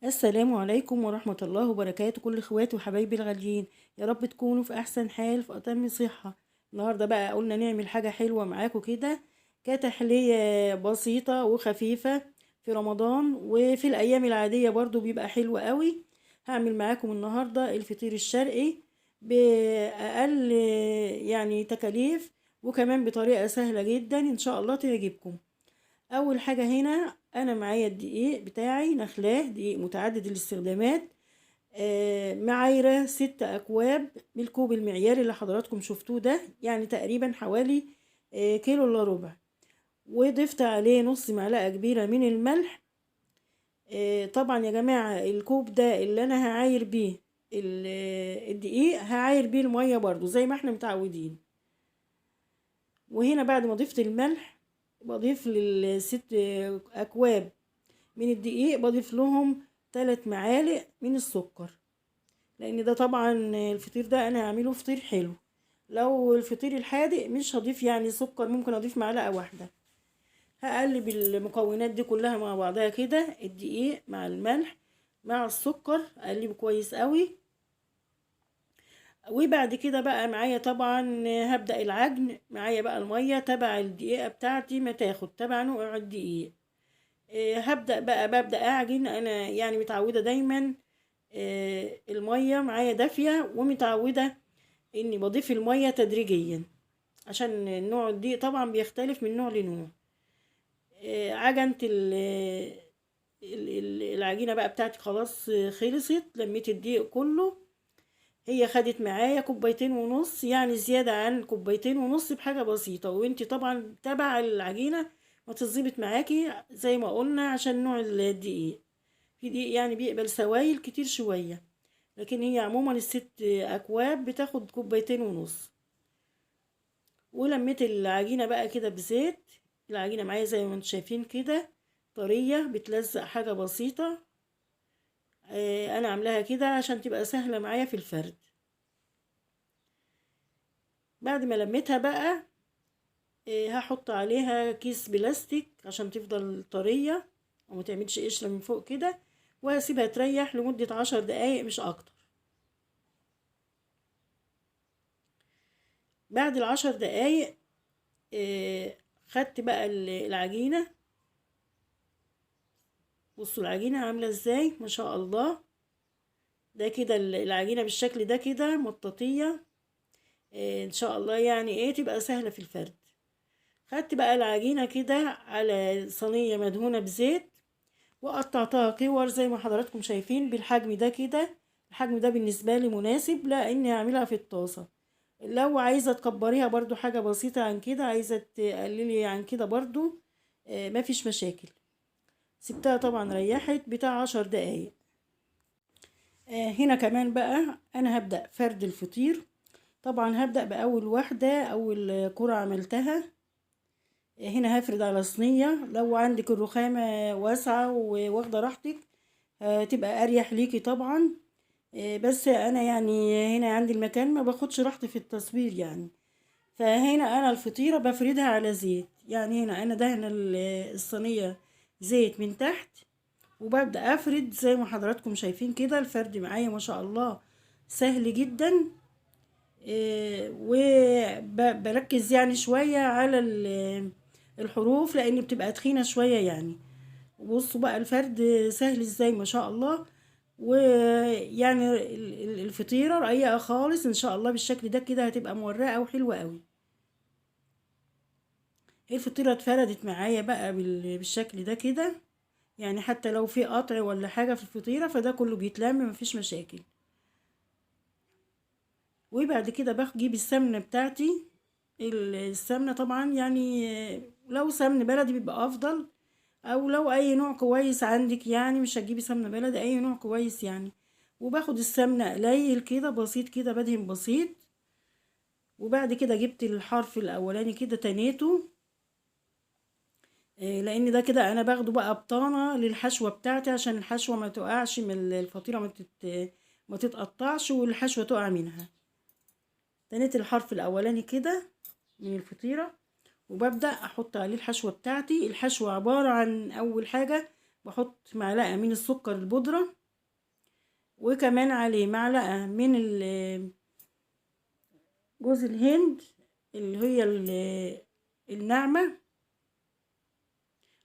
السلام عليكم ورحمة الله وبركاته، كل اخواتي وحبايبي الغاليين. يا رب تكونوا في احسن حال في اتم صحة. النهاردة بقى قلنا نعمل حاجة حلوة معاكم كده، كتحلية بسيطة وخفيفة في رمضان، وفي الايام العادية برضو بيبقى حلو قوي. هعمل معاكم النهاردة الفطير الشرقي بأقل يعني تكاليف، وكمان بطريقة سهلة جدا ان شاء الله تعجبكم. اول حاجة هنا انا معايا الدقيق بتاعي نخلاه دقيق متعدد الاستخدامات. معايرة 6 اكواب بالكوب المعياري اللي حضراتكم شفتوه ده، يعني تقريبا حوالي كيلو الا ربع. وضفت عليه نص معلقة كبيرة من الملح. طبعا يا جماعة الكوب ده اللي انا هعاير بيه الدقيق، هعاير بيه المية برضو زي ما احنا متعودين. وهنا بعد ما ضفت الملح بضيف لل6 اكواب من الدقيق، بضيف لهم 3 معالق من السكر، لان ده طبعا الفطير ده انا هعمله فطير حلو. لو الفطير الحادق مش هضيف يعني سكر، ممكن اضيف معلقة واحدة. هقلب المكونات دي كلها مع بعضها كده، الدقيق مع الملح مع السكر، اقلبه كويس قوي. وبعد كده بقى معايا طبعا هبدأ العجن. معايا بقى المية تبع الدقيقة بتاعتي، ما تاخد تبع نوع الدقيق. هبدأ بقى ببدأ أعجن. أنا يعني متعودة دايما المية معايا دافية، ومتعودة إني بضيف المية تدريجيا، عشان النوع الدقيق طبعا بيختلف من نوع لنوع. عجنت العجينة بقى بتاعتي خلاص، خلصت. لميت الدقيق كله. هي خدت معايا 2.5 كوب، يعني زيادة عن 2.5 كوب بحاجة بسيطة. وانتي طبعا تبع العجينة ما تظبط معاكي زي ما قلنا، عشان نوع الدقيق. في دقيق يعني بيقبل سوائل كتير شوية، لكن هي عموما ال6 أكواب بتاخد 2.5 كوب. ولميت العجينة بقى كده بزيت. العجينة معايا زي ما انتم شايفين كده، طرية بتلزق حاجة بسيطة. انا عاملاها كده عشان تبقى سهلة معايا في الفرد. بعد ما لميتها بقى هحط عليها كيس بلاستيك عشان تفضل طرية وما تعملش قشرة من فوق كده، وهسيبها تريح لمدة 10 دقايق مش اكتر. بعد ال10 دقايق خدت بقى العجينة. بصوا العجينة عاملة ازاي ما شاء الله. ده كده العجينة بالشكل ده كده مطاطية. ان شاء الله يعني ايه تبقى سهلة في الفرد. خدت بقى العجينة كده على صينية مدهونة بزيت، وقطعتها كور زي ما حضراتكم شايفين بالحجم ده كده. الحجم ده بالنسبة لي مناسب، لاني هعملها في الطاسة. لو عايزة تكبريها برضو حاجة بسيطة عن كده، عايزة تقللي عن كده برضو مفيش مشاكل. سبتها طبعا ريحت بتاع 10 دقايق. هنا كمان بقى انا هبدأ فرد الفطير. طبعا هبدأ بأول واحدة، أول كرة عملتها. هنا هفرد على صينية. لو عندك الرخامة واسعة وواخدة راحتك هتبقى أريح ليكي طبعا. بس أنا يعني هنا عندي المكان ما باخدش راحتي في التصوير يعني. فهنا أنا الفطيرة بفردها على زيت، يعني هنا أنا دهن الصينية زيت من تحت، وببدأ أفرد زي ما حضراتكم شايفين كده. الفرد معايا ما شاء الله سهل جدا. وبركز يعني شوية على الحروف، لان بتبقى تخينة شوية يعني. بصوا بقى الفرد سهل ازاي ما شاء الله. ويعني الفطيرة رقيقة خالص ان شاء الله بالشكل ده كده، هتبقى مورقة وحلوة قوي. الفطيرة اتفردت معايا بقى بالشكل ده كده، يعني حتى لو في قطع ولا حاجة في الفطيرة فده كله بيتلم مفيش مشاكل. وبعد كده بجيب السمنة بتاعتي. السمنة طبعا يعني لو سمن بلدي بيبقى افضل، او لو اي نوع كويس عندك، يعني مش هتجيبي سمنة بلدي، اي نوع كويس يعني. وباخد السمنة قليل كده بسيط كده، بدهن بسيط. وبعد كده جبت الحرف الاولاني كده تنيته، لان ده كده انا باخده بقى بطانة للحشوة بتاعتي، عشان الحشوة ما تقعش من الفطيرة، ما تتقطعش والحشوة تقع منها. تنيت الحرف الاولاني كده من الفطيرة، وببدأ احط عليه الحشوة بتاعتي. الحشوة عبارة عن اول حاجة بحط معلقة من السكر البودرة، وكمان عليه معلقة من جوز الهند اللي هي الناعمة،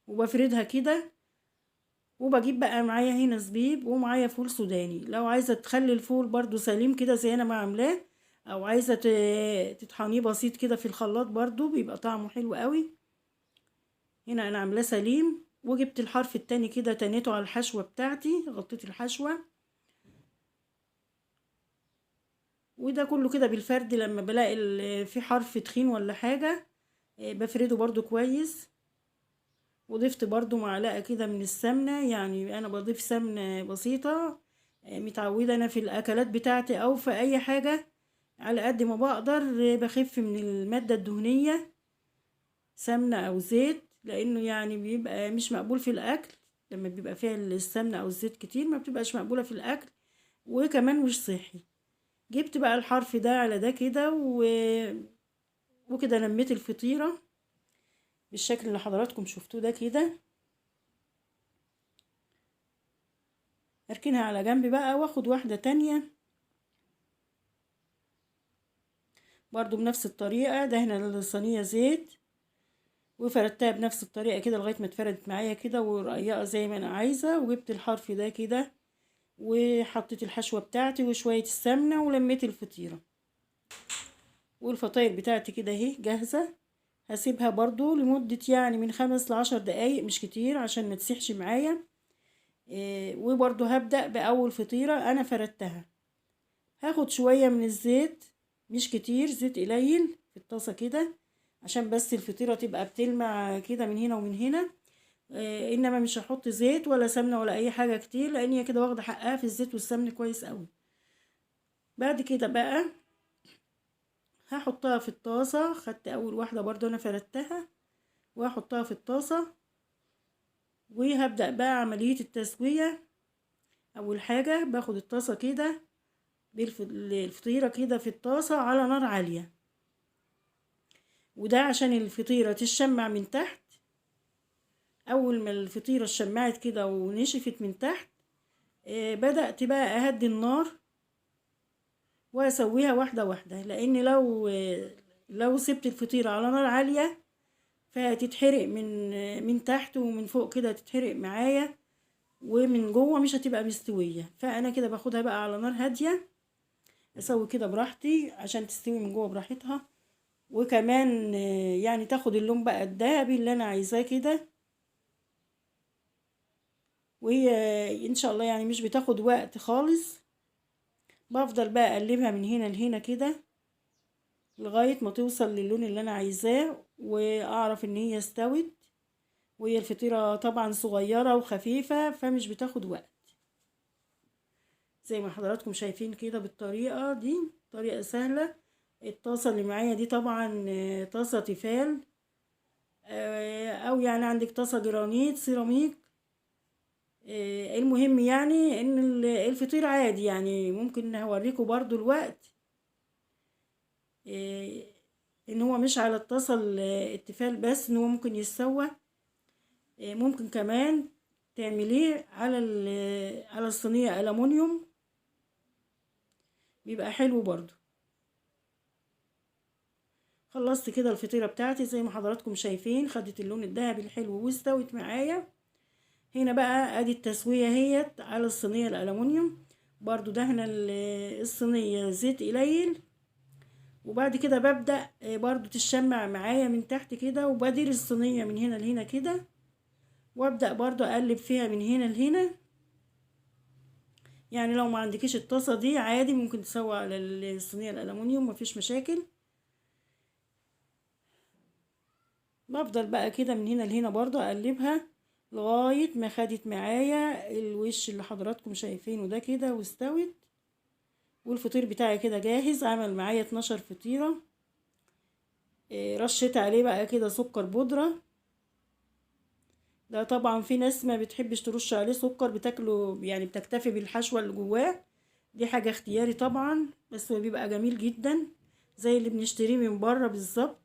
وبفردها كده. وبجيب بقى معايا هنا زبيب، ومعايا فول سوداني. لو عايزة تخلي الفول برضو سليم كده زي انا ما عاملاه، او عايزة تطحنيه بسيط كده في الخلاط، برضو بيبقى طعمه حلو قوي. هنا انا عاملاه سليم. وجبت الحرف التاني كده تنيته على الحشوة بتاعتي، غطيت الحشوة. وده كله كده بالفرد، لما بلاقي في حرف تخين ولا حاجة بفرده برضو كويس. وضفت برضو معلقة كده من السمنة، يعني انا بضيف سمنة بسيطة. متعودة انا في الاكلات بتاعتي او في اي حاجة على قد ما بقدر بخف من المادة الدهنية، سمنة او زيت، لانه يعني بيبقى مش مقبول في الاكل. لما بيبقى فيها السمنة او الزيت كتير ما بتبقاش مقبولة في الاكل، وكمان مش صحي. جبت بقى الحرف ده على ده كده وكده نميت الفطيرة بالشكل اللي حضراتكم شفتوه ده كده. اركنها على جنب بقى، واخد واحدة تانية برضو بنفس الطريقة. دهنا الصينية زيت، وفردتها بنفس الطريقة كده لغاية ما اتفردت معايا كده ورقيقة زي ما انا عايزة. وجبت الحرف ده كده، وحطيت الحشوة بتاعتي وشوية السمنة، ولميت الفطيرة. والفطاير بتاعتي كده اهي جاهزة. هسيبها برضو لمدة يعني من 5 ل10 دقايق، مش كتير عشان ما تسيحش معايا. وبرضو هبدأ بأول فطيرة أنا فردتها. هاخد شوية من الزيت، مش كتير، زيت قليل في الطاسة كده، عشان بس الفطيرة تبقى بتلمع كده من هنا ومن هنا. انما مش هحط زيت ولا سمنة ولا اي حاجة كتير، لان هي كده واخدة حقها في الزيت والسمن كويس قوي. بعد كده بقى هحطها في الطاسة. خدت اول واحدة برضو انا فردتها، وهحطها في الطاسة. وهبدأ بقى عملية التسوية. اول حاجة باخد الطاسة كده الفطيرة كده في الطاسة على نار عالية، وده عشان الفطيرة تشمع من تحت. اول ما الفطيرة اتشمعت كده ونشفت من تحت، بدأت بقى اهدي النار واسويها واحدة واحدة، لان لو سبت الفطيرة على نار عالية فهتتحرق من تحت ومن فوق كده، تتحرق معايا، ومن جوه مش هتبقى مستوية. فانا كده باخدها بقى على نار هادية، اسوي كده براحتي عشان تستوي من جوه براحتها. وكمان يعني تاخد اللون بقى الذهبي اللي انا عايزاه كده. وهي ان شاء الله يعني مش بتاخد وقت خالص. بفضل بقى اقلبها من هنا لهنا كده لغاية ما توصل للون اللي انا عايزاه، واعرف ان هي استوت. وهي الفطيرة طبعا صغيرة وخفيفة، فمش بتاخد وقت، زي ما حضراتكم شايفين كده. بالطريقة دي طريقة سهلة. الطاسة اللي معايا دي طبعا طاسة تيفال، او يعني عندك طاسة جرانيت سيراميك. المهم يعني ان الفطير عادي، يعني ممكن هوريكم برضو الوقت ان هو مش على الطاسة التيفال بس، ان هو ممكن يتسوى. ممكن كمان تعمليه على الصينية ألمونيوم، بيبقى حلو برضو. خلصت كده الفطيرة بتاعتي زي ما حضراتكم شايفين، خدت اللون الذهبي الحلو واستوت معايا. هنا بقى ادي التسوية هيت على الصينية الألمونيوم، برضو دهنا الصينية زيت قليل. وبعد كده ببدأ برضو تشمع معايا من تحت كده، وبدير الصينية من هنا لهنا كده، وابدأ برضو اقلب فيها من هنا لهنا. يعني لو ما عندكيش الطاسة دي عادي ممكن تسوي على الصينية الألمونيوم، مفيش مشاكل. بفضل بقى كده من هنا لهنا برضو اقلبها لغاية ما خدت معايا الوش اللي حضراتكم شايفينه ده كده واستوت. والفطير بتاعي كده جاهز، عمل معايا 12 فطيرة. رشيت عليه بقى كده سكر بودرة. ده طبعا في ناس ما بتحبش ترش عليه سكر، بتاكله يعني بتكتفي بالحشوة اللي جواه. دي حاجة اختياري طبعا، بس هو بيبقى جميل جدا زي اللي بنشتريه من بره بالظبط،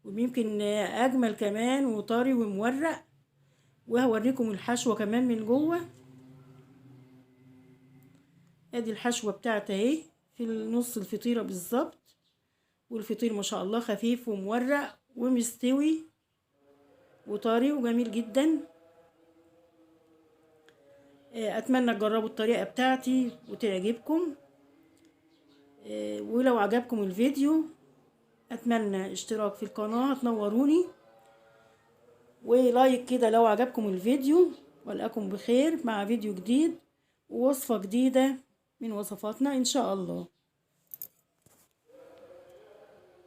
ويمكن اجمل كمان وطري ومورق. وهوريكم الحشوة كمان من جوه. ادي الحشوة بتاعتها اهي في نص الفطيرة بالظبط. والفطير ما شاء الله خفيف ومورق ومستوي وطري وجميل جدا. اتمنى تجربوا الطريقة بتاعتي وتعجبكم. ولو عجبكم الفيديو اتمنى اشتراك في القناة، تنوروني، ولايك كده لو عجبكم الفيديو. والقاكم بخير مع فيديو جديد ووصفة جديدة من وصفاتنا ان شاء الله.